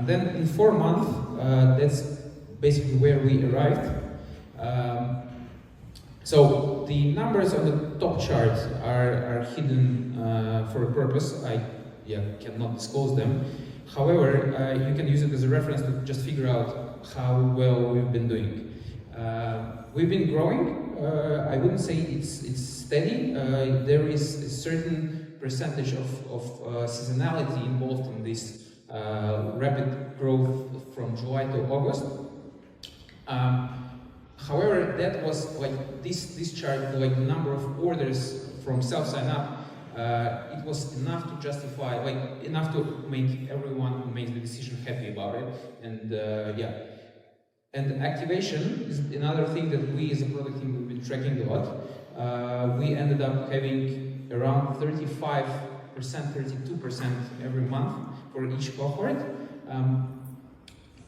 And then in 4 months, that's basically where we arrived. So the numbers on the top chart are hidden for a purpose. I cannot disclose them. However, you can use it as a reference to just figure out how well we've been doing. We've been growing. I wouldn't say it's steady. There is a certain percentage of seasonality involved in this rapid growth from July to August. However, that was like this chart, like the number of orders from self-sign-up, it was enough to justify, like enough to make everyone who makes the decision happy about it. And and activation is another thing that we as a product team have been tracking a lot. We ended up having around 35%, 32% every month for each cohort.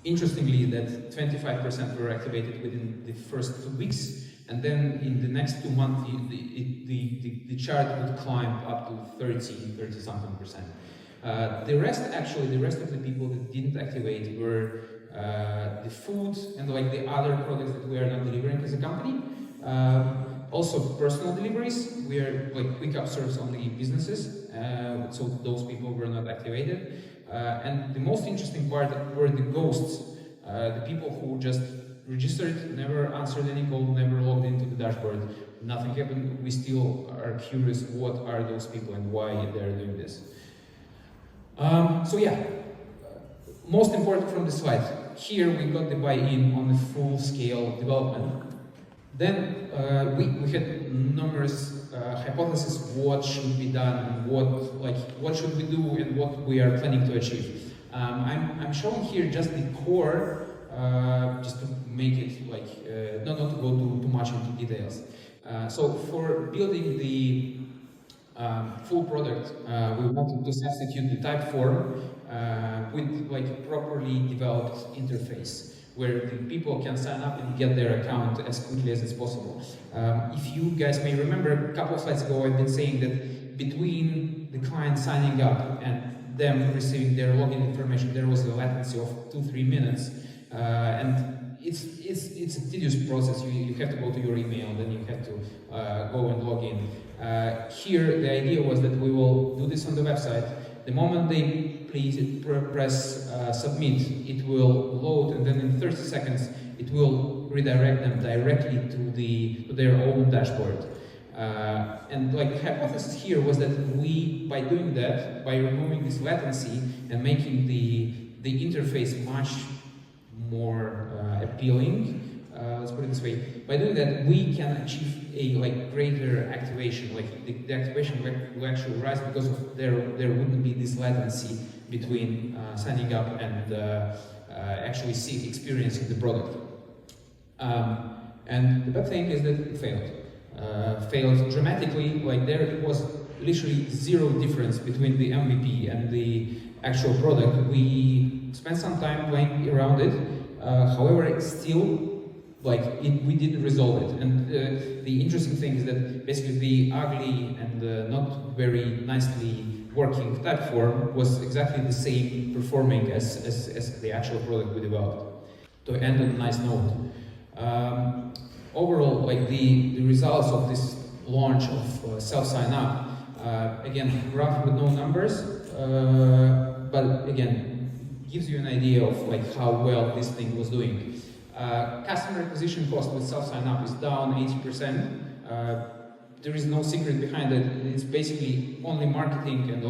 Interestingly, that 25% were activated within the first 2 weeks, and then in the next 2 months, the chart would climb up to 30-something%. The rest of the people that didn't activate were the food and like the other products that we are not delivering as a company. Also personal deliveries, we are like quick-up serves only businesses, so those people were not activated. And the most interesting part were the ghosts, the people who just registered, never answered any call, never logged into the dashboard, nothing happened. We still are curious what are those people and why they're doing this. So yeah, most important from the slide, here we got the buy-in on the full-scale development. Then we had numerous hypotheses what should be done, what should we do, and what we are planning to achieve. I'm showing here just the core, just to make it like not to go too much into details. So for building the full product, we wanted to substitute the type form with like a properly developed interface, where the people can sign up and get their account as quickly as it's possible. If you guys may remember, a couple of slides ago I've been saying that between the client signing up and them receiving their login information, there was a latency of 2-3 minutes, and it's a tedious process. You have to go to your email, then you have to go and log in. Here the idea was that we will do this on the website. The moment they press submit, it will load, and then in 30 seconds it will redirect them directly to their own dashboard. And like the hypothesis here was that we, by doing that, by removing this latency and making the interface much more appealing, let's put it this way, by doing that we can achieve a greater activation. Like the activation will actually rise because of there wouldn't be this latency between signing up and actually experiencing the product. And the bad thing is that it failed dramatically. Like there was literally zero difference between the MVP and the actual product. We spent some time playing around it. However, it's still we didn't resolve it. And the interesting thing is that basically the ugly and not very nicely working type form was exactly the same performing as the actual product we developed. To end on a nice note, overall, like the results of this launch of self-sign-up, again, graph with no numbers, but again, gives you an idea of how well this thing was doing. Customer acquisition cost with self-sign-up is down 80%. There is no secret behind it. It's basically only marketing and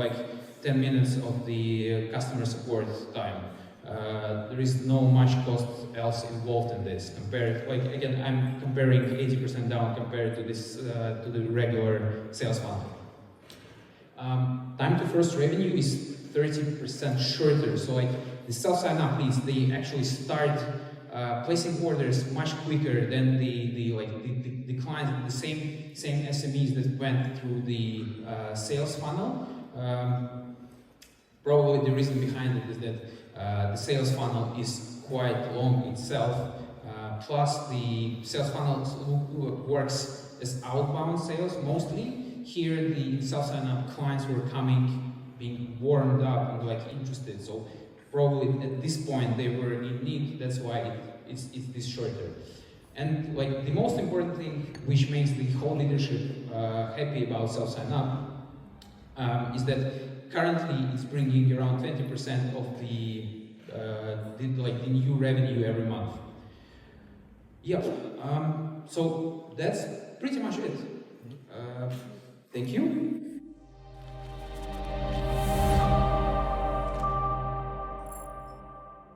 10 minutes of the customer support time. There is no much cost else involved in this. Again, I'm comparing 80% down compared to this to the regular sales funnel. Time to first revenue is 30% shorter. So the self-sign-up leads, they actually start placing orders much quicker than the clients, the same SMEs that went through the sales funnel. Probably the reason behind it is that the sales funnel is quite long itself. Plus the sales funnel works as outbound sales mostly. Here the self-sign-up clients were coming, being warmed up and interested. So probably at this point they were in need, that's why it's this shorter. And like the most important thing, which makes the whole leadership happy about self-sign-up, is that currently it's bringing around 20% of the new revenue every month. Yeah, so that's pretty much it. Thank you.